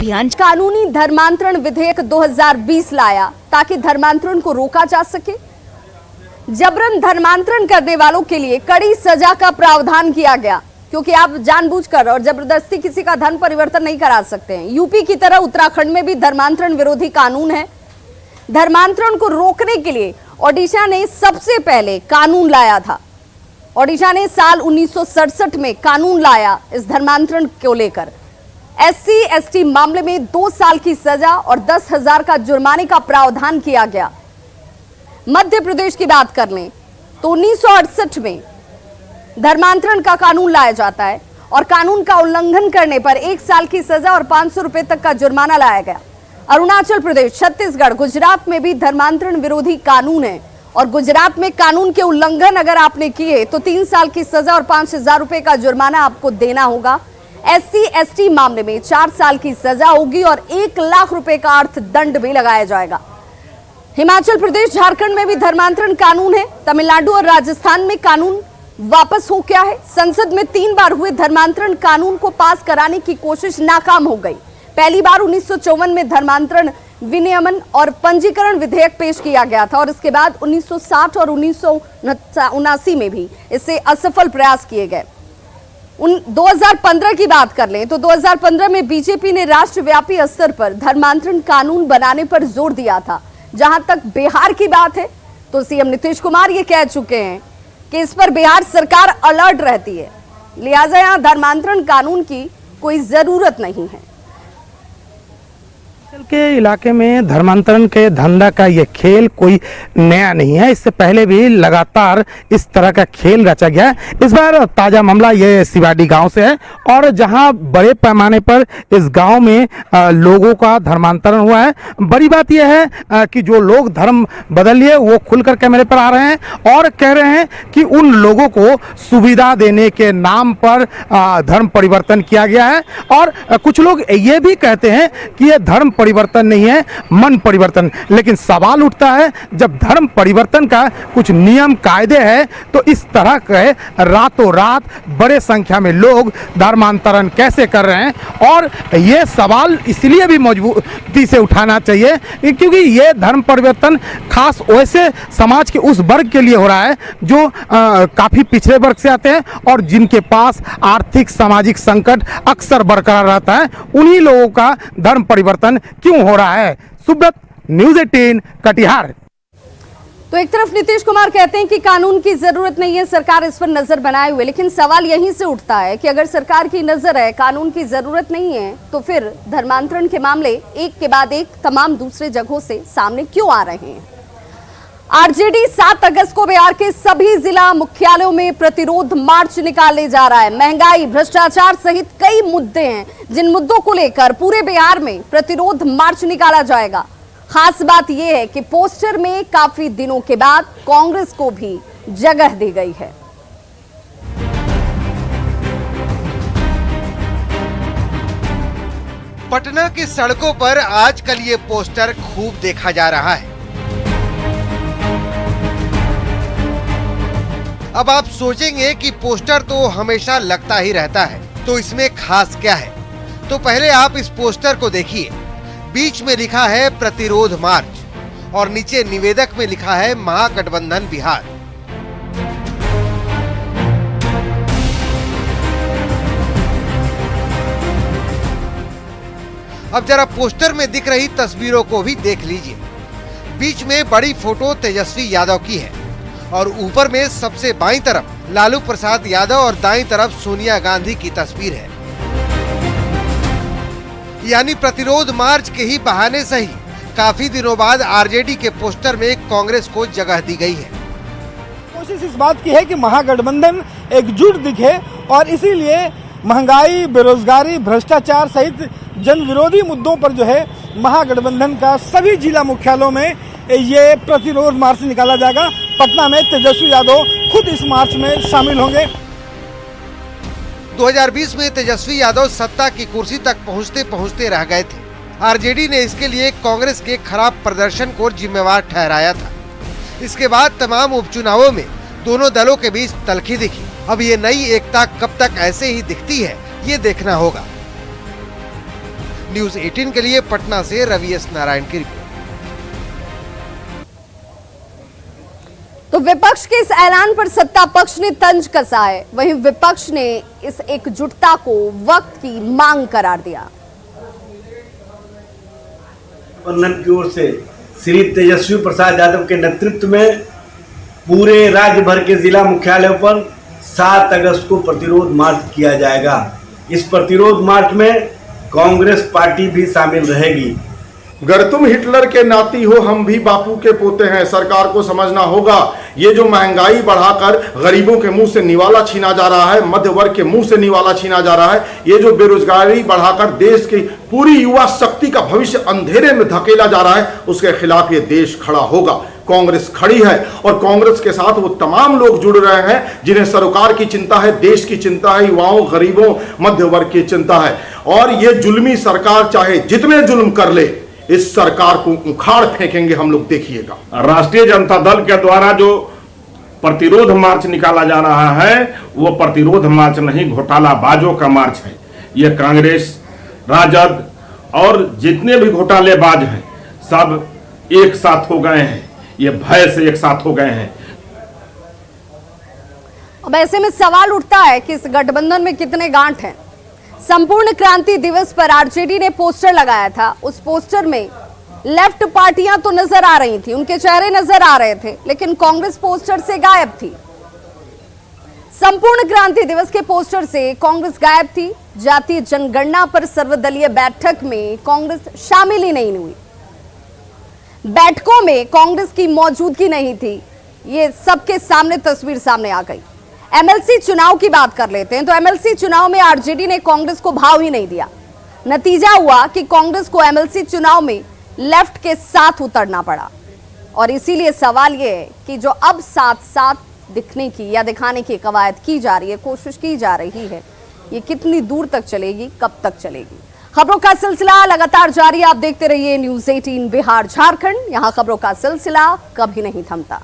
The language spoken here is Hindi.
अभियान कानूनी धर्मांतरण विधेयक 2020 लाया ताकि धर्मांतरण को रोका जा सके। जबरन धर्मांतरण करने वालों के लिए कड़ी सजा का प्रावधान किया गया, क्योंकि आप जानबूझकर और जबरदस्ती किसी का धर्म परिवर्तन नहीं करा सकते हैं। यूपी की तरह उत्तराखंड में भी धर्मांतरण विरोधी कानून है। धर्मांतरण को रोकने के लिए ओडिशा ने सबसे पहले कानून लाया था। ओडिशा ने साल 1967 में कानून लाया इस धर्मांतरण को लेकर। SC/ST मामले में 2 साल की सजा और 10,000 का जुर्माने का प्रावधान किया गया। मध्य प्रदेश की बात कर लें तो 1968 में धर्मांतरण का कानून लाया जाता है और कानून का उल्लंघन करने पर 1 साल की सजा और 500 रुपए तक का जुर्माना लाया गया। अरुणाचल प्रदेश, छत्तीसगढ़, गुजरात में भी धर्मांतरण विरोधी कानून है और गुजरात में कानून के उल्लंघन अगर आपने किए तो 3 साल की सजा और 5,000 रुपए का जुर्माना आपको देना होगा। SC/ST मामले में 4 साल की सजा होगी और 1 लाख रुपए का अर्थदंड भी लगाया जाएगा। हिमाचल प्रदेश, झारखंड में भी धर्मांतरण कानून है। तमिलनाडु और राजस्थान में कानून वापस हो गया है। संसद में 3 बार हुए धर्मांतरण कानून को पास कराने की कोशिश नाकाम हो गई। पहली बार 1954 में धर्मांतरण विनियमन और पंजीकरण विधेयक पेश किया गया था और इसके बाद 1960 और 1979 में भी इससे असफल प्रयास किए गए। 2015 की बात कर लें तो 2015 में बीजेपी ने राष्ट्रव्यापी स्तर पर धर्मांतरण कानून बनाने पर जोर दिया था। जहां तक बिहार की बात है तो सीएम नीतीश कुमार ये कह चुके हैं कि इस पर बिहार सरकार अलर्ट रहती है, लिहाजा यहां धर्मांतरण कानून की कोई जरूरत नहीं है। के इलाके में धर्मांतरण के धंधा का ये खेल कोई नया नहीं है। इससे पहले भी लगातार इस तरह का खेल रचा गया है। इस बार ताजा मामला ये सिवाडी गांव से है और जहां बड़े पैमाने पर इस गांव में लोगों का धर्मांतरण हुआ है। बड़ी बात यह है कि जो लोग धर्म बदल लिए वो खुलकर कैमरे पर आ रहे हैं और कह रहे हैं कि उन लोगों को सुविधा देने के नाम पर धर्म परिवर्तन किया गया है। और कुछ लोग ये भी कहते हैं कि यह धर्म परिवर्तन नहीं है, मन परिवर्तन। लेकिन सवाल उठता है, जब धर्म परिवर्तन का कुछ नियम कायदे हैं तो इस तरह के रातों रात बड़े संख्या में लोग धर्मांतरण कैसे कर रहे हैं? और ये सवाल इसलिए भी मजबूती से उठाना चाहिए क्योंकि ये धर्म परिवर्तन खास वैसे समाज के उस वर्ग के लिए हो रहा है जो काफी पिछड़े वर्ग से आते हैं और जिनके पास आर्थिक सामाजिक संकट अक्सर बरकरार रहता है। उन्हीं लोगों का धर्म परिवर्तन क्यों हो रहा है? सुब्रत, न्यूज़ 18 कटिहार। तो एक तरफ नीतीश कुमार कहते हैं कि कानून की जरूरत नहीं है, सरकार इस पर नजर बनाए हुए, लेकिन सवाल यहीं से उठता है कि अगर सरकार की नजर है, कानून की जरूरत नहीं है, तो फिर धर्मांतरण के मामले एक के बाद एक तमाम दूसरे जगहों से सामने क्यों आ रहे हैं? आरजेडी 7 अगस्त को बिहार के सभी जिला मुख्यालयों में प्रतिरोध मार्च निकाले जा रहा है। महंगाई, भ्रष्टाचार सहित कई मुद्दे हैं जिन मुद्दों को लेकर पूरे बिहार में प्रतिरोध मार्च निकाला जाएगा। खास बात यह है कि पोस्टर में काफी दिनों के बाद कांग्रेस को भी जगह दी गई है। पटना की सड़कों पर आजकल ये पोस्टर खूब देखा जा रहा है। अब आप सोचेंगे कि पोस्टर तो हमेशा लगता ही रहता है, तो इसमें खास क्या है? तो पहले आप इस पोस्टर को देखिए। बीच में लिखा है प्रतिरोध मार्च और नीचे निवेदक में लिखा है महागठबंधन बिहार। अब जरा पोस्टर में दिख रही तस्वीरों को भी देख लीजिए। बीच में बड़ी फोटो तेजस्वी यादव की है और ऊपर में सबसे बाईं तरफ लालू प्रसाद यादव और दाईं तरफ सोनिया गांधी की तस्वीर है। यानी प्रतिरोध मार्च के ही बहाने से ही काफी दिनों बाद आरजेडी के पोस्टर में कांग्रेस को जगह दी गई है। कोशिश इस बात की है कि महागठबंधन एकजुट दिखे और इसीलिए महंगाई, बेरोजगारी, भ्रष्टाचार सहित जन विरोधी मुद्दों पर जो है महागठबंधन का सभी जिला मुख्यालयों में ये प्रतिरोध मार्च निकाला जाएगा। पटना में तेजस्वी यादव खुद इस मार्च में शामिल होंगे। 2020 में तेजस्वी यादव सत्ता की कुर्सी तक पहुंचते पहुंचते रह गए थे। आरजेडी ने इसके लिए कांग्रेस के खराब प्रदर्शन को जिम्मेवार ठहराया था। इसके बाद तमाम उपचुनावों में दोनों दलों के बीच तल्खी दिखी। अब ये नई एकता कब तक ऐसे ही दिखती है, ये देखना होगा। न्यूज 18 के लिए पटना से रवि एस नारायण की रिपोर्ट। तो विपक्ष के इस ऐलान पर सत्ता पक्ष ने तंज कसा है, वहीं विपक्ष ने इस एकजुटता को वक्त की मांग करार दिया। गठबंधन की ओर से श्री तेजस्वी प्रसाद यादव के नेतृत्व में पूरे राज्य भर के जिला मुख्यालयों पर 7 अगस्त को प्रतिरोध मार्च किया जाएगा। इस प्रतिरोध मार्च में कांग्रेस पार्टी भी शामिल रहेगी। अगर तुम हिटलर के नाती हो, हम भी बापू के पोते हैं। सरकार को समझना होगा, ये जो महंगाई बढ़ाकर गरीबों के मुंह से निवाला छीना जा रहा है, मध्य वर्ग के मुंह से निवाला छीना जा रहा है, ये जो बेरोजगारी बढ़ाकर देश की पूरी युवा शक्ति का भविष्य अंधेरे में धकेला जा रहा है, उसके खिलाफ ये देश खड़ा होगा। कांग्रेस खड़ी है और कांग्रेस के साथ वो तमाम लोग जुड़ रहे हैं जिन्हें सरोकार की चिंता है, देश की चिंता है, युवाओं, गरीबों, मध्य वर्ग की चिंता है। और ये जुल्मी सरकार चाहे जितने जुल्म कर ले, इस सरकार को उखाड़ फेंकेंगे हम लोग, देखिएगा। राष्ट्रीय जनता दल के द्वारा जो प्रतिरोध मार्च निकाला जा रहा है वो प्रतिरोध मार्च नहीं, घोटालाबाजों का मार्च है। ये कांग्रेस, राजद और जितने भी घोटालेबाज हैं सब एक साथ हो गए हैं, ये भय से एक साथ हो गए हैं। अब ऐसे में सवाल उठता है कि इस गठबंधन में कितने गांठ हैं। संपूर्ण क्रांति दिवस पर आरजेडी ने पोस्टर लगाया था। उस पोस्टर में लेफ्ट पार्टियां तो नजर आ रही थी, उनके चेहरे नजर आ रहे थे, लेकिन कांग्रेस पोस्टर से गायब थी। संपूर्ण क्रांति दिवस के पोस्टर से कांग्रेस गायब थी। जातीय जनगणना पर सर्वदलीय बैठक में कांग्रेस शामिल ही नहीं हुई। बैठकों में कांग्रेस की मौजूदगी नहीं थी। ये सबके सामने तस्वीर सामने आ गई। एमएलसी चुनाव की बात कर लेते हैं तो एमएलसी चुनाव में आरजेडी ने कांग्रेस को भाव ही नहीं दिया। नतीजा हुआ कि कांग्रेस को एमएलसी चुनाव में लेफ्ट के साथ उतरना पड़ा। और इसीलिए सवाल यह है कि जो अब साथ साथ दिखने की या दिखाने की कवायद की जा रही है, कोशिश की जा रही है, ये कितनी दूर तक चलेगी, कब तक चलेगी। खबरों का सिलसिला लगातार जारी। आप देखते रहिए न्यूज़ 18 बिहार झारखंड। यहां खबरों का सिलसिला कभी नहीं थमता।